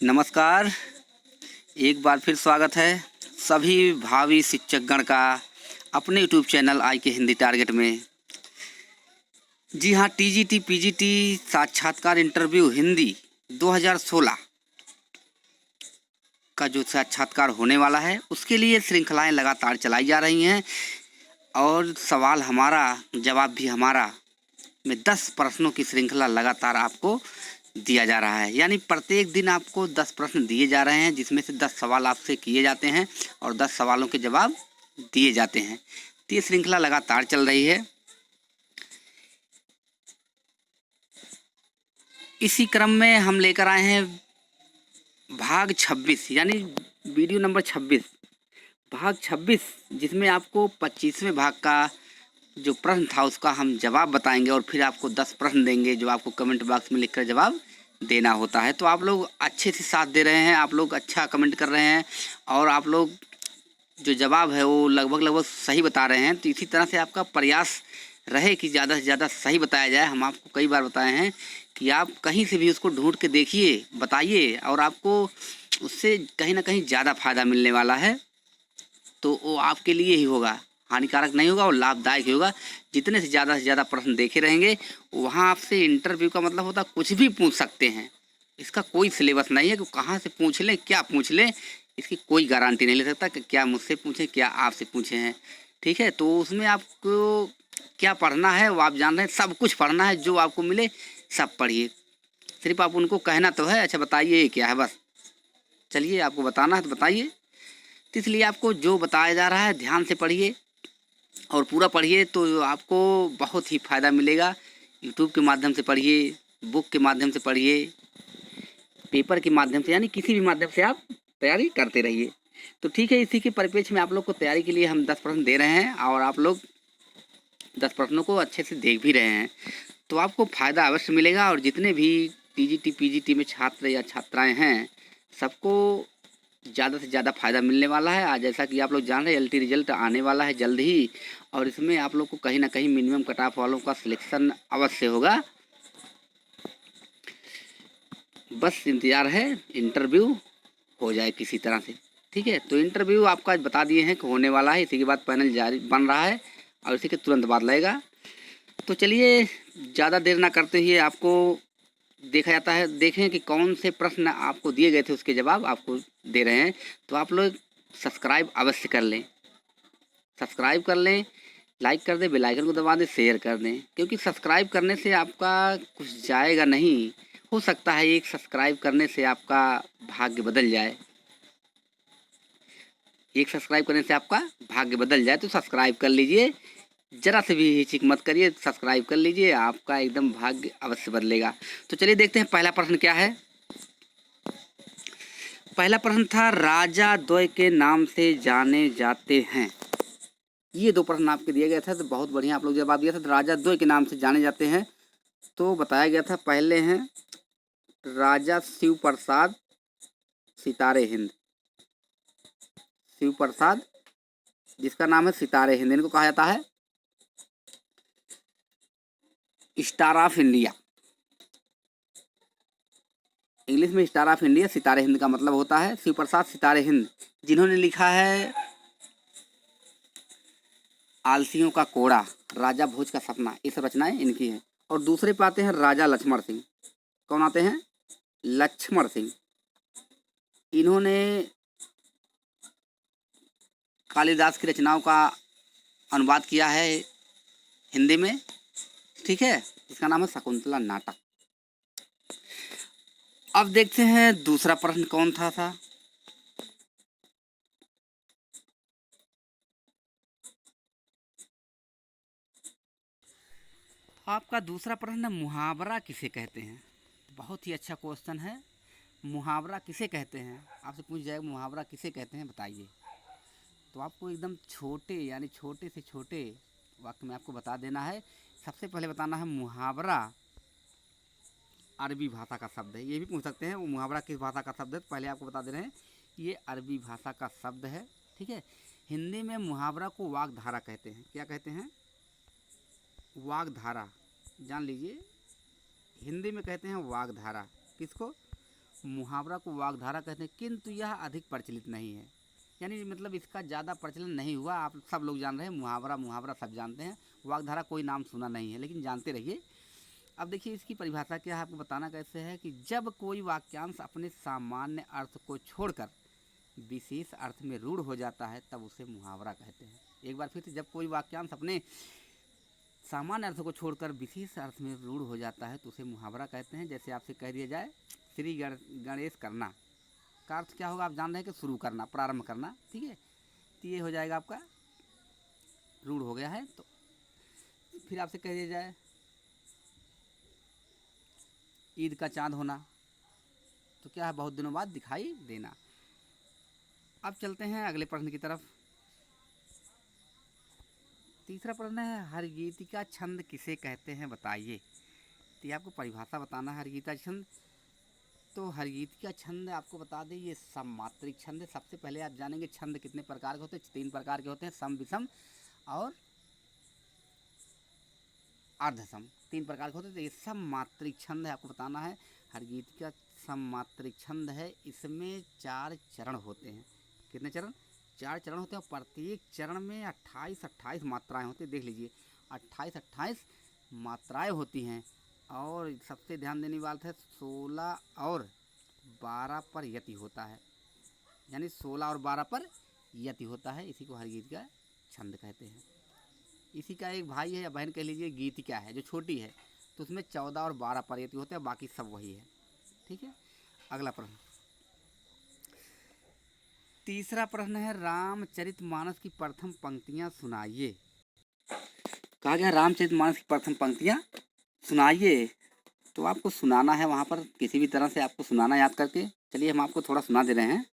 नमस्कार। एक बार फिर स्वागत है सभी भावी शिक्षकगण का अपने यूट्यूब चैनल आई के हिंदी टारगेट में। जी हाँ, टीजीटी पीजीटी साक्षात्कार इंटरव्यू हिंदी 2016 का जो साक्षात्कार होने वाला है उसके लिए श्रृंखलाएं लगातार चलाई जा रही हैं और सवाल हमारा जवाब भी हमारा में 10 प्रश्नों की श्रृंखला लगातार आपको दिया जा रहा है। यानी प्रत्येक दिन आपको 10 प्रश्न दिए जा रहे हैं, जिसमें से 10 सवाल आपसे किए जाते हैं और 10 सवालों के जवाब दिए जाते हैं। तो ये श्रृंखला लगातार चल रही है। इसी क्रम में हम लेकर आए हैं भाग 26 यानी वीडियो नंबर 26 भाग 26, जिसमें आपको 25वें भाग का जो प्रश्न था उसका हम जवाब बताएंगे और फिर आपको 10 प्रश्न देंगे जो आपको कमेंट बॉक्स में लिखकर जवाब देना होता है। तो आप लोग अच्छे से साथ दे रहे हैं, आप लोग अच्छा कमेंट कर रहे हैं और आप लोग जो जवाब है वो लगभग सही बता रहे हैं। तो इसी तरह से आपका प्रयास रहे कि ज़्यादा से ज़्यादा सही बताया जाए। हम आपको कई बार बताए हैं कि आप कहीं से भी उसको ढूंढ के देखिए, बताइए, और आपको उससे कहीं ना कहीं ज़्यादा फ़ायदा मिलने वाला है। तो वो आपके लिए ही होगा, हानिकारक नहीं होगा और लाभदायक ही होगा। जितने से ज़्यादा प्रश्न देखे रहेंगे वहाँ आपसे इंटरव्यू का मतलब होता है कुछ भी पूछ सकते हैं। इसका कोई सिलेबस नहीं है कि कहाँ से पूछ लें, क्या पूछ लें, इसकी कोई गारंटी नहीं ले सकता कि क्या मुझसे पूछें, क्या आपसे पूछे हैं। ठीक है, तो उसमें आपको क्या पढ़ना है वो आप जान रहे हैं। सब कुछ पढ़ना है, जो आपको मिले सब पढ़िए। सिर्फ आप उनको कहना तो है अच्छा बताइए ये क्या है, बस चलिए आपको बताना है तो बताइए। तो इसलिए आपको जो बताया जा रहा है ध्यान से पढ़िए और पूरा पढ़िए, तो आपको बहुत ही फ़ायदा मिलेगा। यूट्यूब के माध्यम से पढ़िए, बुक के माध्यम से पढ़िए, पेपर के माध्यम से, यानी किसी भी माध्यम से आप तैयारी करते रहिए। तो ठीक है, इसी के परिप्रेक्ष्य में आप लोग को तैयारी के लिए हम 10 प्रश्न दे रहे हैं और आप लोग 10 प्रश्नों को अच्छे से देख भी रहे हैं। तो आपको फ़ायदा अवश्य मिलेगा और जितने भी टीजीटी पीजीटी में छात्र या छात्राएँ हैं सबको ज़्यादा से ज़्यादा फ़ायदा मिलने वाला है। आज जैसा कि आप लोग जान रहे हैं एलटी रिजल्ट आने वाला है जल्द ही, और इसमें आप लोग को कहीं ना कहीं मिनिमम कट ऑफ वालों का सिलेक्शन अवश्य होगा। बस इंतज़ार है इंटरव्यू हो जाए किसी तरह से। ठीक है, तो इंटरव्यू आपका बता दिए हैं कि होने वाला है। इसी के बाद पैनल जारी बन रहा है और इसी के तुरंत बाद लगेगा। तो चलिए ज़्यादा देर ना करते हुए आपको देखा जाता है, देखें कि कौन से प्रश्न आपको दिए गए थे उसके जवाब आपको दे रहे हैं। तो आप लोग सब्सक्राइब अवश्य कर लें, सब्सक्राइब कर लें, लाइक कर दें, बेल आइकन को दबा दें, शेयर कर दें, क्योंकि सब्सक्राइब करने से आपका कुछ जाएगा नहीं। हो सकता है एक सब्सक्राइब करने से आपका भाग्य बदल जाए, एक सब्सक्राइब करने से आपका भाग्य बदल जाए। तो सब्सक्राइब कर लीजिए, जरा से भी हिचक मत करिए, सब्सक्राइब कर लीजिए, आपका एकदम भाग्य अवश्य बदलेगा। तो चलिए देखते हैं पहला प्रश्न क्या है। पहला प्रश्न था राजा द्वय के नाम से जाने जाते हैं। ये 2 प्रश्न आपके दिए गए थे, तो बहुत बढ़िया आप लोग जवाब दिया था। तो राजा द्वय के नाम से जाने जाते हैं तो बताया गया था, पहले हैं राजा शिव प्रसाद सितारे हिंद, शिव प्रसाद जिसका नाम है सितारे हिंद, इनको कहा जाता है स्टार ऑफ इंडिया। इंग्लिश में स्टार ऑफ इंडिया, सितारे हिंद का मतलब होता है शिव प्रसाद सितारे हिंद, जिन्होंने लिखा है आलसियों का कोड़ा, राजा भोज का सपना, ये सब रचनाएं इनकी हैं। और दूसरे पे आते हैं राजा लक्ष्मण सिंह। कौन आते हैं? लक्ष्मण सिंह। इन्होंने कालिदास की रचनाओं का अनुवाद किया है हिंदी में, ठीक है, इसका नाम है शकुंतला नाटक। अब देखते हैं दूसरा प्रश्न कौन था। आपका दूसरा प्रश्न है मुहावरा किसे कहते हैं। बहुत ही अच्छा क्वेश्चन है। मुहावरा किसे कहते हैं, आपसे पूछ जाएगा मुहावरा किसे कहते हैं बताइए। तो आपको एकदम छोटे यानी छोटे से छोटे वाक्य में आपको बता देना है। सबसे पहले बताना है मुहावरा अरबी भाषा का शब्द है। ये भी पूछ सकते हैं वो मुहावरा किस भाषा का शब्द है, तो पहले आपको बता दे रहे हैं ये अरबी भाषा का शब्द है। ठीक है, हिंदी में मुहावरा को वाग्धारा कहते हैं। क्या कहते हैं? वाग्धारा, जान लीजिए, हिंदी में कहते हैं वाग्धारा। किसको? मुहावरा को वाग्धारा कहते हैं, किंतु यह अधिक प्रचलित नहीं है। यानी मतलब इसका ज़्यादा प्रचलन नहीं हुआ। आप सब लोग जान रहे हैं, मुहावरा मुहावरा सब जानते हैं, वाग्धारा कोई नाम सुना नहीं है, लेकिन जानते रहिए। अब देखिए इसकी परिभाषा क्या है, आपको बताना कैसे है कि जब कोई वाक्यांश अपने सामान्य अर्थ को छोड़कर विशेष अर्थ में रूढ़ हो जाता है तब उसे मुहावरा कहते हैं। एक बार फिर से, जब कोई वाक्यांश अपने सामान्य अर्थ को छोड़कर विशेष अर्थ में रूढ़ हो जाता है तो उसे मुहावरा कहते हैं। जैसे आपसे कह दिया जाए श्री गणेश करना का अर्थ क्या होगा, आप जान रहे हैं कि शुरू करना, प्रारंभ करना, ठीक है। तो ये हो जाएगा आपका रूढ़ हो गया है। तो फिर आपसे कह दिया जाए ईद का चांद होना, तो क्या है, बहुत दिनों बाद दिखाई देना। अब चलते हैं अगले प्रश्न की तरफ। तीसरा प्रश्न है, हरगीतिका छंद किसे कहते हैं बताइए। तो ये आपको परिभाषा बताना है हरगीतिका छंद। तो हरगीतिका छंद आपको बता दें ये सममात्रिक छंद है। सबसे पहले आप जानेंगे छंद कितने प्रकार के होते हैं। 3 प्रकार के होते हैं, सम, विषम और अर्धसम, 3 प्रकार के होते हैं। तो ये सममात्रिक छंद है, आपको बताना है। हरगीतिका सममात्रिक छंद है, इसमें 4 चरण होते हैं। कितने चरण? 4 चरण होते हैं और प्रत्येक चरण में 28 मात्राएं होती हैं। देख लीजिए 28 मात्राएं होती हैं। और सबसे ध्यान देने वाला है 16 और 12 पर यति होता है, यानी 16 और 12 पर यति होता है। इसी को हरगीतिका छंद कहते हैं। इसी का एक भाई है या बहन कह लीजिए गीतिका है, जो छोटी है, तो उसमें 14 और 12 पर यति होते हैं, बाकी सब वही है, ठीक है। अगला प्रश्न, तीसरा प्रश्न है, रामचरितमानस की प्रथम पंक्तियां सुनाइए। कहा गया रामचरितमानस की प्रथम पंक्तियां सुनाइए। तो आपको सुनाना है, वहाँ पर किसी भी तरह से आपको सुनाना याद करके। चलिए हम आपको थोड़ा सुना दे रहे हैं।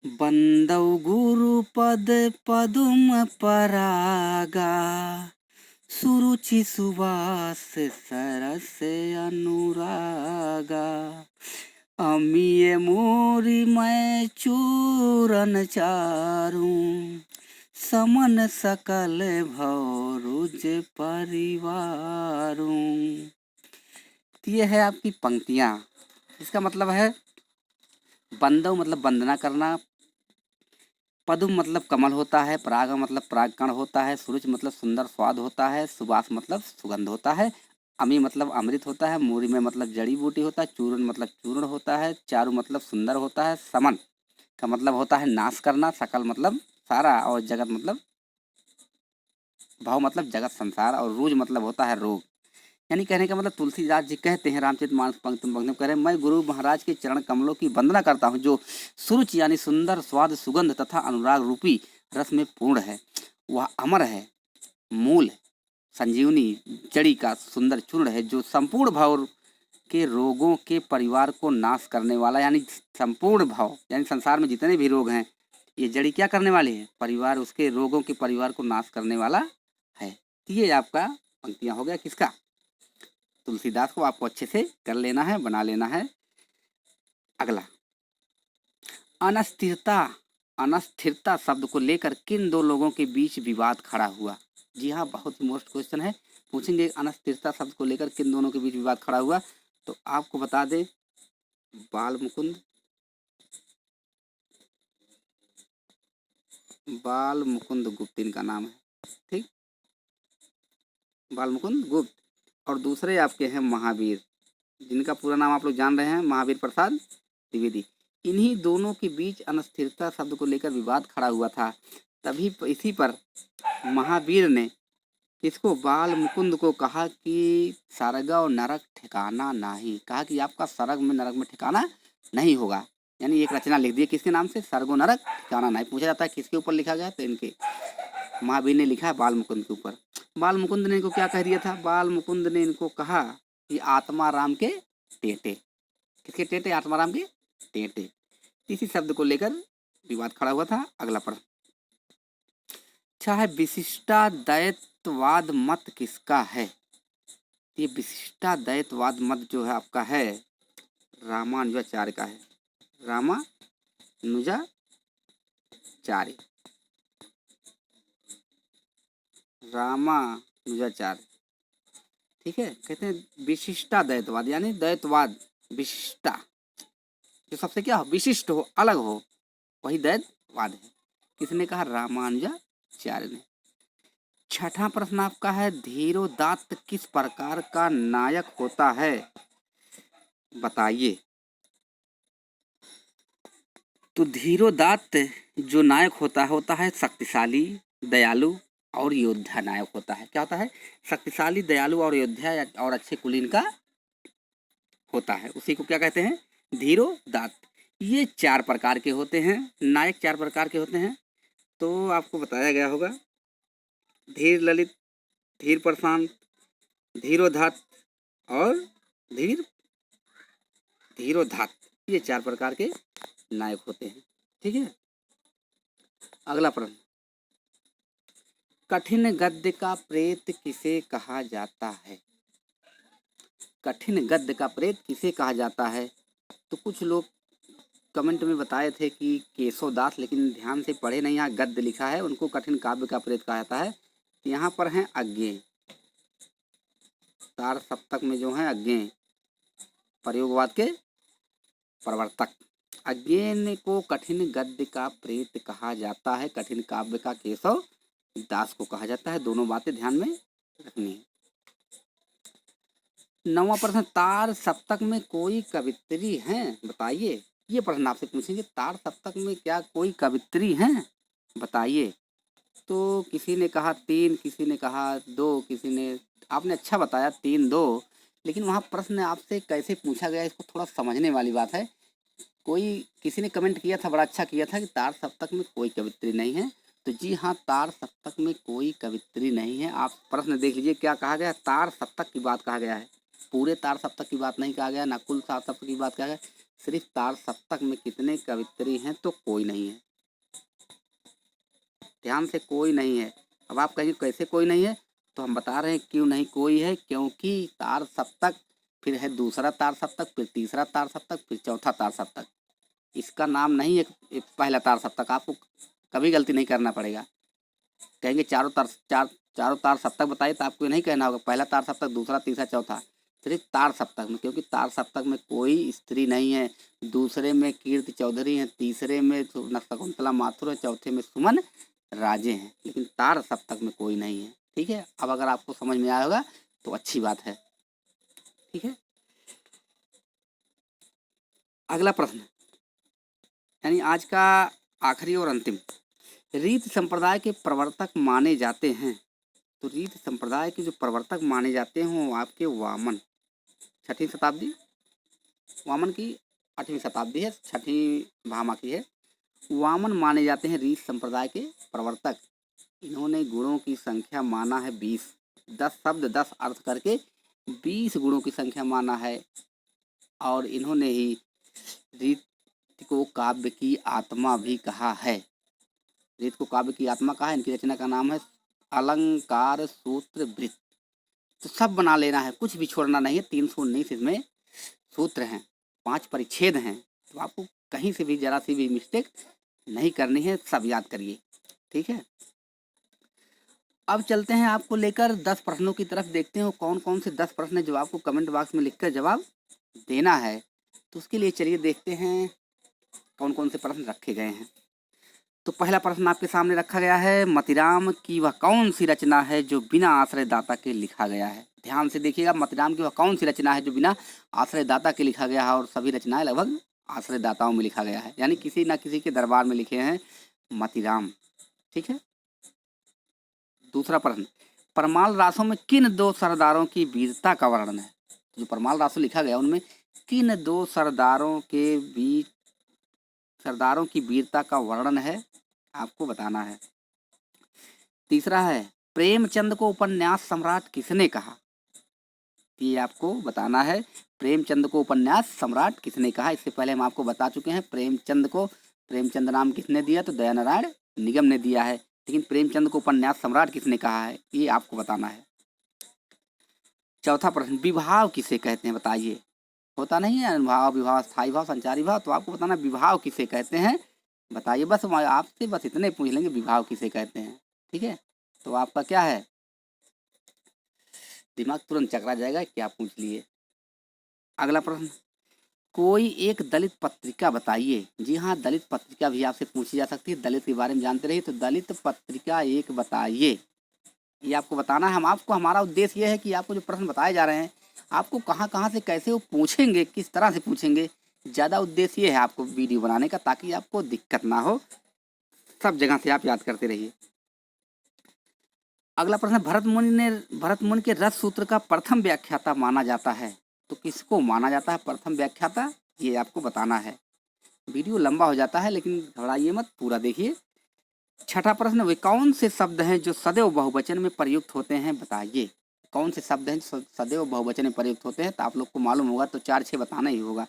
बंदौ गुरुपद पदुम परागा, सुरुचि सुवास सरस अनुरागा, अमिय मोरी मैं चूरन चारूं, समन सकल भौरुज परिवारूं। ये है आपकी पंक्तियाँ। इसका मतलब है बंदव मतलब वंदना करना, पदुम मतलब कमल होता है, पराग मतलब परागकण होता है, सुरुच मतलब सुंदर स्वाद होता है, सुवास मतलब सुगंध होता है, अमी मतलब अमृत होता है, मूरी में मतलब जड़ी बूटी होता है, चूर्ण मतलब चूर्ण होता है, चारु मतलब सुंदर होता है, समन का मतलब होता है नाश करना, सकल मतलब सारा, और जगत मतलब भाव मतलब जगत संसार, और रूज मतलब होता है रोग। यानी कहने का मतलब तुलसीदास जी कहते हैं रामचरितमानस पंक्ति में कह रहे हैं, मैं गुरु महाराज के चरण कमलों की वंदना करता हूँ जो सुरुचि यानी सुंदर स्वाद सुगंध तथा अनुराग रूपी रस में पूर्ण है। वह अमर है, मूल संजीवनी जड़ी का सुंदर चूर्ण है, जो संपूर्ण भाव के रोगों के परिवार को नाश करने वाला, यानी संपूर्ण भाव यानी संसार में जितने भी रोग हैं ये जड़ी क्या करने वाली है, परिवार, उसके रोगों के परिवार को नाश करने वाला है। ये आपका पंक्तियां हो गया किसका, तुलसीदास को। आपको अच्छे से कर लेना है, बना लेना है। अगला, अनस्थिरता। अनस्थिरता शब्द को लेकर किन दो लोगों के बीच विवाद खड़ा हुआ। जी हाँ, बहुत ही मोस्ट क्वेश्चन है, पूछेंगे अनस्थिरता शब्द को लेकर किन दोनों के बीच विवाद खड़ा हुआ। तो आपको बता दें बाल मुकुंद गुप्त इनका नाम है, ठीक, बाल मुकुंद गुप्त। और दूसरे आपके हैं महावीर, जिनका पूरा नाम आप लोग जान रहे हैं, महावीर प्रसाद द्विवेदी। इन्हीं दोनों के बीच अनस्थिरता शब्द को लेकर विवाद खड़ा हुआ था। तभी इसी पर महावीर ने इसको बाल मुकुंद को कहा कि स्वर्ग और नरक ठिकाना नहीं, कहा कि आपका स्वर्ग में नरक में ठिकाना नहीं होगा। यानी एक रचना लिख दी किसके नाम से, स्वर्ग और नरक ठिकाना नहीं। पूछा जाता है किसके ऊपर लिखा गया, तो इनके महावीर ने लिखा है बाल मुकुंद के ऊपर। बाल मुकुंद ने इनको क्या कह दिया था, बाल मुकुंद ने इनको कहा कि आत्मा राम के टेटे, किसके टेटे, आत्माराम के टेटे। इसी शब्द को लेकर विवाद खड़ा हुआ था। अगला प्रश्न, अच्छा है, विशिष्टाद्वैतवाद मत किसका है। ये विशिष्टाद्वैतवाद मत जो है आपका है रामानुजाचार्य का है, रामानुजाचार्य। रामानुजाचार्य ठीक है, कहते हैं विशिष्टा द्वैतवाद, यानी द्वैतवाद विशिष्टा, जो सबसे क्या हो, विशिष्ट हो, अलग हो, वही द्वैतवाद है। किसने कहा, रामानुजाचार्य ने। छठा प्रश्न आपका है, धीरोदात्त किस प्रकार का नायक होता है, बताइए। तो धीरोदात्त जो नायक होता है शक्तिशाली, दयालु और योद्धा नायक होता है। क्या होता है, शक्तिशाली, दयालु और योद्धा और अच्छे कुलीन का होता है, उसी को क्या कहते हैं, धीरोदात्त। ये 4 प्रकार के होते हैं, नायक 4 प्रकार के होते हैं। तो आपको बताया गया होगा, धीर ललित, धीर प्रशांत, धीरोदात्त और धीर धीरोदात्त, ये 4 प्रकार के नायक होते हैं। ठीक है, अगला प्रश्न, कठिन गद्य का प्रेत किसे कहा जाता है, कठिन गद्य का प्रेत किसे कहा जाता है। तो कुछ लोग कमेंट में बताए थे कि केशवदास, लेकिन ध्यान से पढ़े नहीं, यहाँ गद्य लिखा है, उनको कठिन काव्य का प्रेत कहा जाता है। यहाँ पर हैं अज्ञेय, तार सप्तक में जो है अज्ञेय, प्रयोगवाद के प्रवर्तक, अज्ञेय को कठिन गद्य का प्रेत कहा जाता है, कठिन काव्य का केशव दास को कहा जाता है। दोनों बातें ध्यान में रखनी है। 9वां प्रश्न, तार सप्तक में कोई कवित्री हैं, बताइए। ये प्रश्न आपसे पूछेंगे, तार सप्तक में क्या कोई कवित्री हैं, बताइए। तो किसी ने कहा 3, किसी ने कहा 2, किसी ने, आपने अच्छा बताया 3, 2, लेकिन वहाँ प्रश्न आपसे कैसे पूछा गया, इसको थोड़ा समझने वाली बात है। कोई किसी ने कमेंट किया था, बड़ा अच्छा किया था कि तार सप्तक में कोई कवित्री नहीं है। तो जी हाँ, तार सप्तक में कोई कवित्री नहीं है। आप प्रश्न देख लीजिए, क्या कहा गया, तार सप्तक की बात कहा गया है, पूरे तार सप्तक की बात नहीं कहा गया, ना कुल तार सप्तक की बात कहा गया, सिर्फ तार सप्तक में कितने कवित्री हैं, तो कोई नहीं है, ध्यान से, कोई नहीं है। अब आप कहेंगे कैसे कोई नहीं है, तो हम बता रहे हैं क्यों नहीं कोई है, क्योंकि तार सप्तक, फिर है दूसरा तार सप्तक, फिर तीसरा तार सप्तक, फिर चौथा तार सप्तक, इसका नाम नहीं है एक पहला तार सप्तक। आपको कभी गलती नहीं करना पड़ेगा, कहेंगे चारों तार सप्तक बताइए, तो आपको नहीं कहना होगा पहला तार सप्तक, दूसरा, तीसरा, चौथा, सिर्फ तार सप्तक में, क्योंकि तार सप्तक में कोई स्त्री नहीं है। दूसरे में कीर्ति चौधरी हैं, तीसरे में शकुंतला माथुर है, चौथे में सुमन राजे हैं, लेकिन तार सप्तक में कोई नहीं है। ठीक है, अब अगर आपको समझ में आया होगा तो अच्छी बात है। ठीक है, अगला प्रश्न, यानी आज का आखिरी और अंतिम, रीत संप्रदाय के प्रवर्तक माने जाते हैं। तो रीत संप्रदाय के जो प्रवर्तक माने जाते हैं वो आपके वामन, 6वीं शताब्दी, वामन की 8वीं शताब्दी है, 6वीं भामा की है। वामन माने जाते हैं रीत संप्रदाय के प्रवर्तक। इन्होंने गुणों की संख्या माना है 20, 10 शब्द 10 अर्थ करके 20 गुणों की संख्या माना है, और इन्होंने ही रीत को काव्य की आत्मा भी कहा है। रीत को काव्य की आत्मा कहा है। इनकी रचना का नाम है अलंकार सूत्र वृत्त। तो सब बना लेना है, कुछ भी छोड़ना नहीं है। 319 इसमें सूत्र हैं, 5 परिच्छेद हैं, तो आपको कहीं से भी जरा सी भी मिस्टेक नहीं करनी है, सब याद करिए। ठीक है, अब चलते हैं आपको लेकर 10 प्रश्नों की तरफ, देखते हैं कौन कौन से 10 प्रश्न है जो आपको कमेंट बॉक्स में लिखकर जवाब देना है। तो उसके लिए चलिए देखते हैं कौन कौन से प्रश्न रखे गए हैं। तो पहला प्रश्न आपके सामने रखा गया है, मतिराम की वह कौन सी रचना है जो बिना आश्रयदाता के लिखा गया है। ध्यान से देखिएगा, मतिराम की वह कौन सी रचना है जो बिना आश्रयदाता के लिखा गया है, और सभी रचनाएं लगभग आश्रयदाताओं में लिखा गया है, यानी किसी न किसी के दरबार में लिखे हैं मतिराम। ठीक है, दूसरा प्रश्न, परमाल रासों में किन 2 सरदारों की वीरता का वर्णन है। जो परमाल रासो लिखा गया उनमें किन 2 सरदारों की वीरता का वर्णन है, आपको बताना है। तीसरा है, प्रेमचंद को उपन्यास सम्राट किसने कहा, ये आपको बताना है। प्रेमचंद को उपन्यास सम्राट किसने कहा, इससे पहले हम आपको बता चुके हैं प्रेमचंद नाम किसने दिया, तो दयानारायण निगम ने दिया है, लेकिन प्रेमचंद को उपन्यास सम्राट किसने कहा है, ये आपको बताना है। चौथा प्रश्न, विभाव किसे कहते हैं, बताइए। होता नहीं है अनुभाव, विभाव, स्थायी भाव, संचारी भाव, तो आपको बताना विभाव किसे कहते हैं, बताइए। बस आपसे बस इतने पूछ लेंगे, विभाव किसे कहते हैं। ठीक है, तो आपका क्या है, दिमाग तुरंत चकरा जाएगा, क्या पूछ लिए। अगला प्रश्न, कोई एक दलित पत्रिका बताइए। जी हाँ, दलित पत्रिका भी आपसे पूछी जा सकती है। दलित के बारे में जानते रहिए, तो दलित पत्रिका एक बताइए, ये आपको बताना है। हम आपको, हमारा उद्देश्य ये है कि आपको जो प्रश्न बताए जा रहे हैं, आपको कहाँ कहाँ से कैसे वो पूछेंगे, किस तरह से पूछेंगे, ज़्यादा उद्देश्य ये है आपको वीडियो बनाने का, ताकि आपको दिक्कत ना हो, सब जगह से आप याद करते रहिए। अगला प्रश्न, भरत मुनि के रस सूत्र का प्रथम व्याख्याता माना जाता है। तो किसको माना जाता है प्रथम व्याख्याता, ये आपको बताना है। वीडियो लंबा हो जाता है, लेकिन घबराइए मत, पूरा देखिए। छठा प्रश्न, वे कौन से शब्द हैं जो सदैव बहुवचन में प्रयुक्त होते हैं, बताइए। कौन से शब्द हैं जो सदैव बहुवचन में प्रयुक्त होते हैं, तो आप लोग को मालूम होगा, तो 4-6 बताना ही होगा।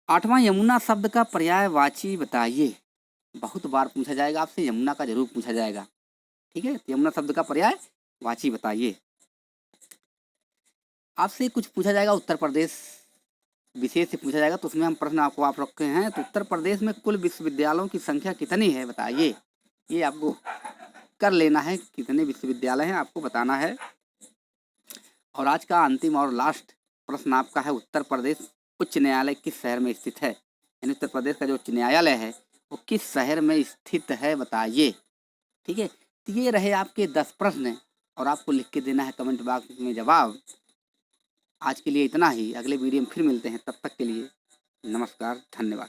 आठवां, यमुना शब्द का पर्यायवाची बताइए। बहुत बार पूछा जाएगा आपसे, यमुना का जरूर पूछा जाएगा, ठीक है। तो यमुना शब्द का पर्यायवाची बताइए। आपसे कुछ पूछा जाएगा उत्तर प्रदेश विशेष से पूछा जाएगा, तो उसमें हम प्रश्न आपको आप रखे हैं। तो उत्तर प्रदेश में कुल विश्वविद्यालयों की संख्या कितनी है, बताइए। ये आपको कर लेना है, कितने विश्वविद्यालय हैं आपको बताना है। और आज का अंतिम और लास्ट प्रश्न आपका है, उत्तर प्रदेश उच्च न्यायालय किस शहर में स्थित है। यानी उत्तर प्रदेश का जो उच्च न्यायालय है वो किस शहर में स्थित है, बताइए, ठीक है। तो ये रहे आपके 10 प्रश्न, और आपको लिख के देना है कमेंट बॉक्स में जवाब। आज के लिए इतना ही, अगले वीडियो में फिर मिलते हैं, तब तक के लिए नमस्कार, धन्यवाद।